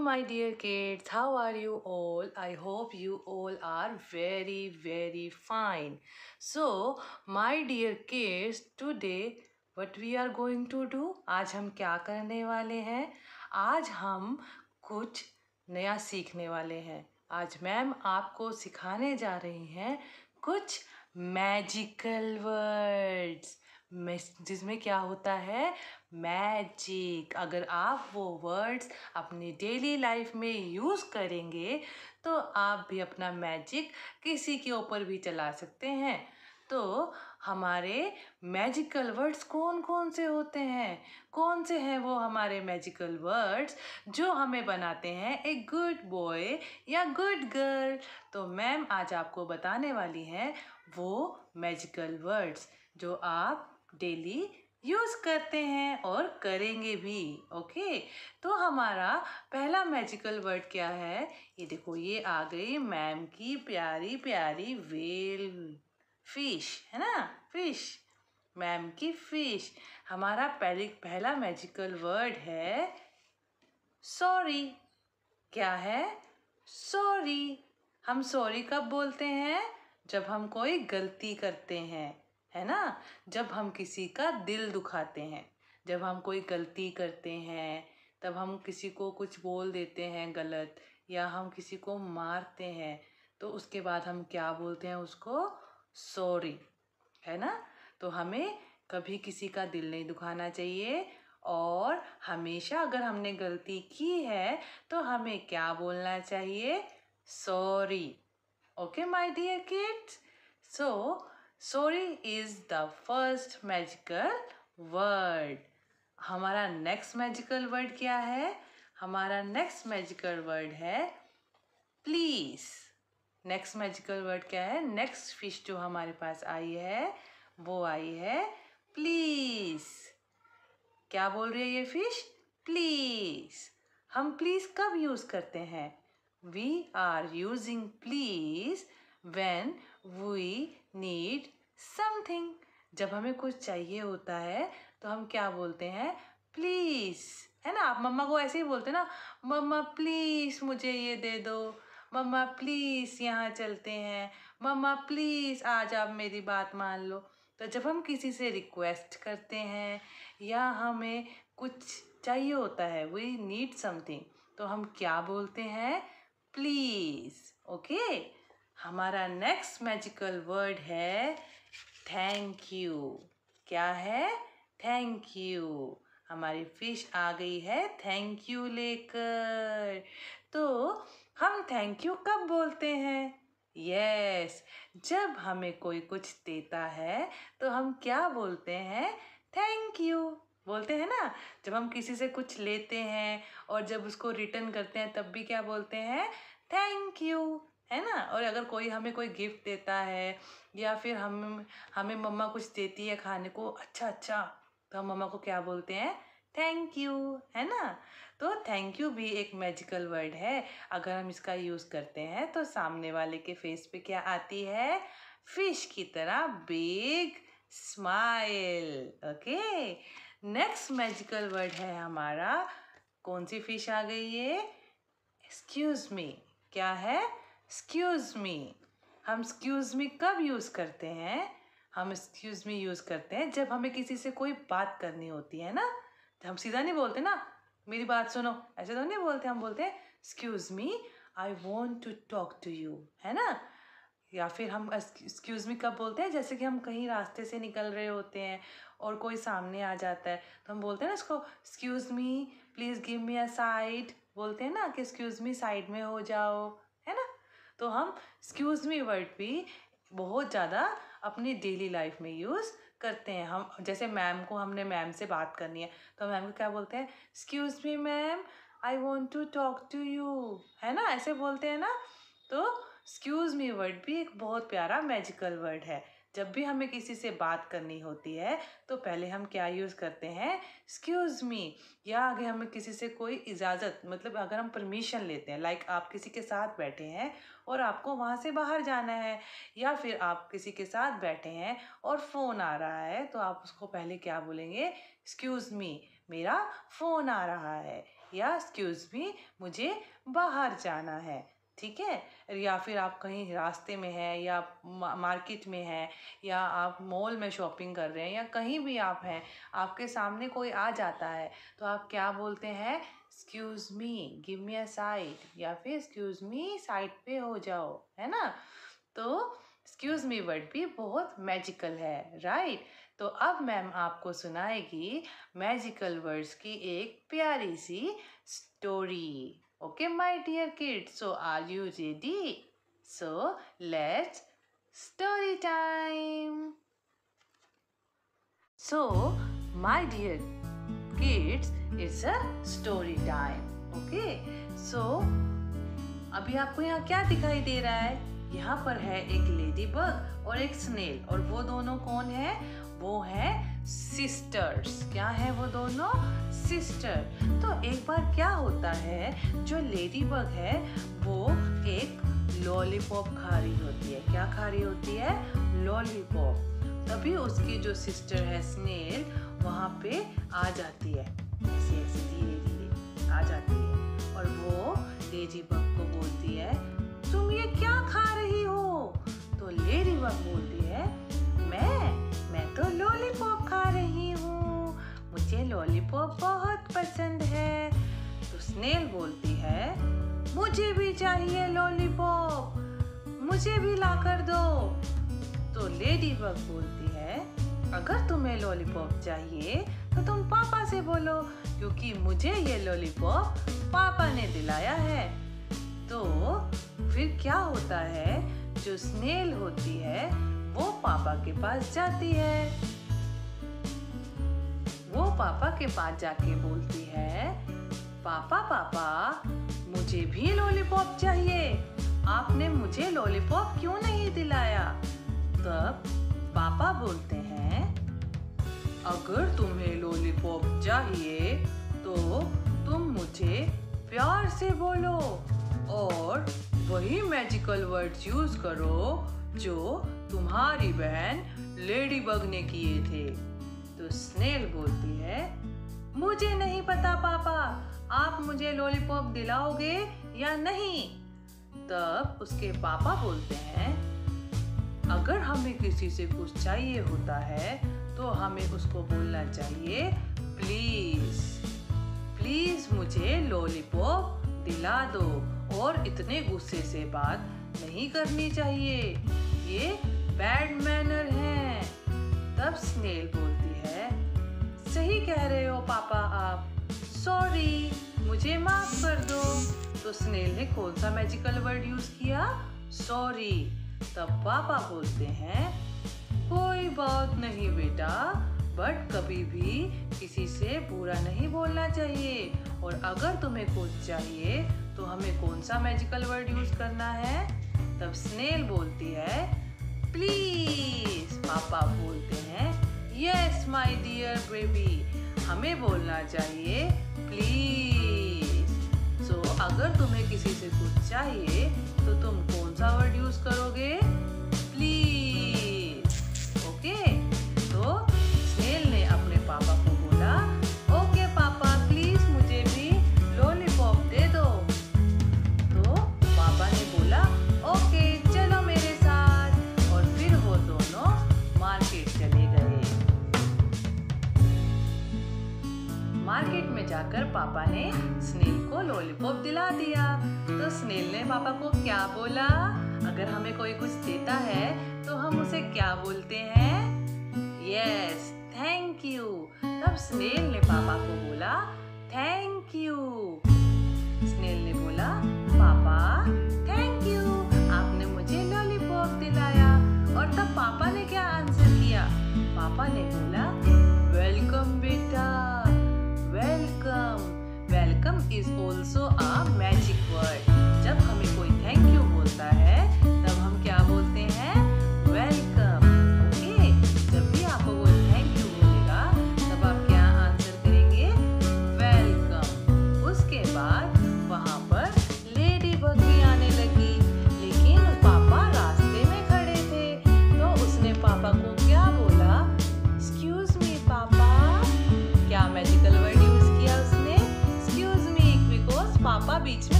my dear kids, how are you all? I hope you all are very fine. So, my dear kids, today what we are going to do? आज हम क्या करने वाले हैं? आज हम कुछ नया सीखने वाले हैं। आज मैम आपको सिखाने जा रही हैं कुछ मैजिकल वर्ड्स जिसमें क्या होता है मैजिक। अगर आप वो वर्ड्स अपनी डेली लाइफ में यूज़ करेंगे तो आप भी अपना मैजिक किसी के ऊपर भी चला सकते हैं। तो हमारे मैजिकल वर्ड्स कौन कौन से होते हैं? कौन से हैं वो हमारे मैजिकल वर्ड्स जो हमें बनाते हैं एक गुड बॉय या गुड गर्ल? तो मैम आज आपको बताने वाली हैं वो मैजिकल वर्ड्स जो आप डेली यूज़ करते हैं और करेंगे भी। ओके, तो हमारा पहला मैजिकल वर्ड क्या है? ये देखो, ये आ गई मैम की प्यारी प्यारी वेल फिश, है ना? फिश, मैम की फिश। हमारा पहला मैजिकल वर्ड है सॉरी। क्या है? सॉरी। हम सॉरी कब बोलते हैं? जब हम कोई गलती करते हैं, है ना? जब हम किसी का दिल दुखाते हैं, जब हम कोई गलती करते हैं, तब हम किसी को कुछ बोल देते हैं गलत, या हम किसी को मारते हैं, तो उसके बाद हम क्या बोलते हैं उसको? सॉरी, है ना? तो हमें कभी किसी का दिल नहीं दुखाना चाहिए और हमेशा अगर हमने गलती की है तो हमें क्या बोलना चाहिए? Sorry. Okay my dear kids, so sorry is the first magical word. हमारा नेक्स्ट मैजिकल वर्ड क्या है? हमारा नेक्स्ट मैजिकल वर्ड है प्लीज। नेक्स्ट मैजिकल वर्ड क्या है? नेक्स्ट फिश जो हमारे पास आई है वो आई है प्लीज। क्या बोल रही है ये फिश? प्लीज। हम प्लीज कब यूज करते हैं? We are using please when we need something. जब हमें कुछ चाहिए होता है तो हम क्या बोलते हैं? प्लीज, है ना? आप मम्मा को ऐसे ही बोलते ना, मम्मा प्लीज मुझे ये दे दो, मम्मा प्लीज यहाँ चलते हैं, मम्मा प्लीज आज आप मेरी बात मान लो। तो जब हम किसी से रिक्वेस्ट करते हैं या हमें कुछ चाहिए होता है, वी नीड समथिंग, तो हम क्या बोलते हैं? प्लीज। ओके, हमारा नेक्स्ट मैजिकल वर्ड है थैंक यू। क्या है? Thank you. हमारी फिश आ गई है थैंक यू लेकर। तो हम थैंक यू कब बोलते हैं? यस, जब हमें कोई कुछ देता है तो हम क्या बोलते हैं? थैंक यू बोलते हैं ना। जब हम किसी से कुछ लेते हैं और जब उसको रिटर्न करते हैं तब भी क्या बोलते हैं? थैंक यू, है ना? और अगर कोई हमें कोई गिफ्ट देता है या फिर हमें मम्मा कुछ देती है खाने को अच्छा अच्छा, तो हम मम्मा को क्या बोलते हैं? थैंक यू, है ना? तो थैंक यू भी एक मैजिकल वर्ड है। अगर हम इसका यूज़ करते हैं तो सामने वाले के फेस पे क्या आती है? फिश की तरह big smile. Okay, next magical word है हमारा, कौन सी फिश आ गई है? Excuse me. क्या है? Excuse me. हम एक्सक्यूज मी कब यूज़ करते हैं? हम एक्सक्यूज मी यूज़ करते हैं जब हमें किसी से कोई बात करनी होती है ना। तो हम सीधा नहीं बोलते ना, मेरी बात सुनो, ऐसे तो नहीं बोलते। हम बोलते हैं excuse me, I want to talk to you, है ना? या फिर हम एक्सक्यूज़ मी कब बोलते हैं? जैसे कि हम कहीं रास्ते से निकल रहे होते हैं और कोई सामने आ जाता है तो हम बोलते हैं ना इसको, excuse me please give me a side. बोलते हैं ना कि एक्सक्यूज़ मी साइड में हो जाओ, है ना? तो हम एक्सक्यूज़ मी वर्ड भी बहुत ज़्यादा अपनी डेली लाइफ में यूज़ करते हैं। हम जैसे मैम को, हमने मैम से बात करनी है तो मैम को क्या बोलते हैं? Excuse me ma'am, I want to talk to you, है ना? ऐसे बोलते हैं ना। तो एक्सक्यूज़ मी वर्ड भी एक बहुत प्यारा मैजिकल वर्ड है। जब भी हमें किसी से बात करनी होती है तो पहले हम क्या यूज़ करते हैं, एक्सक्यूज़ मी। या अगर हमें किसी से कोई इजाज़त, मतलब अगर हम परमिशन लेते हैं, लाइक आप किसी के साथ बैठे हैं और आपको वहाँ से बाहर जाना है, या फिर आप किसी के साथ बैठे हैं और फ़ोन आ रहा है, तो आप उसको पहले क्या बोलेंगे, एक्सक्यूज़ मी, मेरा फ़ोन आ रहा है, या एक्सक्यूज़ मी, मुझे बाहर जाना है। ठीक है। या फिर आप कहीं रास्ते में हैं, या मार्केट में हैं, या आप मॉल में शॉपिंग कर रहे हैं, या कहीं भी आप हैं, आपके सामने कोई आ जाता है, तो आप क्या बोलते हैं, एक्सक्यूज़ मी, गिव मी अ साइड, या फिर एक्सक्यूज़ मी, साइड पे हो जाओ, है ना। तो एक्सक्यूज़ मी वर्ड भी बहुत मैजिकल है, राइट। तो अब मैम आपको सुनाएगी मैजिकल वर्ड्स की एक प्यारी सी story. Okay, my dear kids, so are you ready? So let's story time. So, my dear kids, it's a story time. Okay, so अभी आपको यहाँ क्या दिखाई दे रहा है? यहाँ पर है एक लेडी बग और एक स्नेल, और वो दोनों कौन है? वो है सिस्टर्स। क्या है वो दोनों? सिस्टर। तो एक बार क्या होता है, जो लेडी बग है वो एक लॉलीपॉप खा रही होती है। क्या खा रही होती है? लॉलीपॉप। तभी उसकी जो सिस्टर है स्नेल वहाँ पे आ जाती है, ऐसे ऐसे धीरे धीरे आ जाती है, और वो लेडी बग को बोलती है, तुम ये क्या खा रही हो? तो लेडी बग बोलती है, मैं तो लॉलीपॉप खा रही हूँ, मुझे लॉलीपॉप बहुत पसंद है। तो स्नेल बोलती है, मुझे भी चाहिए लॉलीपॉप, मुझे भी ला कर दो। तो लेडी बग बोलती है, अगर तुम्हें लॉलीपॉप चाहिए तो तुम पापा से बोलो, क्योंकि मुझे ये लॉलीपॉप पापा ने दिलाया है। तो फिर क्या होता है, जो स्नेल होती है वो पापा के पास जाती है। वो पापा के पास जाके बोलती है, पापा पापा, मुझे भी लॉलीपॉप चाहिए, आपने मुझे लॉलीपॉप क्यों नहीं दिलाया? तब पापा बोलते हैं, अगर तुम्हें लॉलीपॉप चाहिए तो तुम मुझे प्यार से बोलो और वही मैजिकल वर्ड्स यूज करो जो तुम्हारी बहन लेडी बग ने किए थे। तो स्नेल बोलती है, मुझे नहीं पता पापा, आप मुझे लॉलीपॉप दिलाओगे या नहीं? तब उसके पापा बोलते हैं, अगर हमें किसी से कुछ चाहिए होता है तो हमें उसको बोलना चाहिए, प्लीज प्लीज मुझे लॉलीपॉप दिला दो, और इतने गुस्से से बात नहीं करनी चाहिए, ये बैड मैनर है। तब स्नेल बोलती है, सही कह रहे हो पापा आप, सॉरी, मुझे माफ कर दो। तो स्नेल ने कौन सा मैजिकल वर्ड यूज किया? सॉरी। तब पापा बोलते हैं, कोई बात नहीं बेटा, बट कभी भी किसी से बुरा नहीं बोलना चाहिए, और अगर तुम्हें कुछ चाहिए तो हमें कौन सा मैजिकल वर्ड यूज करना है? तब स्नेल बोलती है, प्लीज। पापा बोलते हैं, यस माय डियर बेबी, हमें बोलना चाहिए प्लीज। सो अगर तुम्हें किसी से कुछ चाहिए तो तुम कौन सा वर्ड यूज करोगे? प्लीज। ओके। तो स्नेल ने अपने पापा को बोला, ओके पापा, प्लीज मुझे भी लॉलीपॉप दे दो। तो पापा ने बोला, ओके चलो मेरे साथ, और फिर वो दोनों मार्केट चले गए। मार्केट में जाकर पापा ने स्नेल को लॉलीपॉप दिला दिया। तो स्नेल ने पापा को क्या बोला? अगर हमें कोई कुछ देता है तो हम उसे क्या बोलते हैं? Yes, thank you. तब स्नेल ने पापा को बोला, थैंक यू। स्नेल ने बोला, पापा थैंक यू, आपने मुझे लॉलीपॉप दिलाया। और तब पापा ने क्या आंसर किया? पापा ने बोला, वेलकम बेटा, welcome. Welcome is also a magic word. जब हमें कोई थैंक यू बोलता है तब हम क्या बोलते हैं? वेलकम।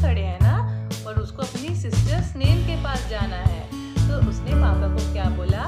खड़े हैं ना, और उसको अपनी सिस्टर स्नेल के पास जाना है। तो उसने पापा को क्या बोला,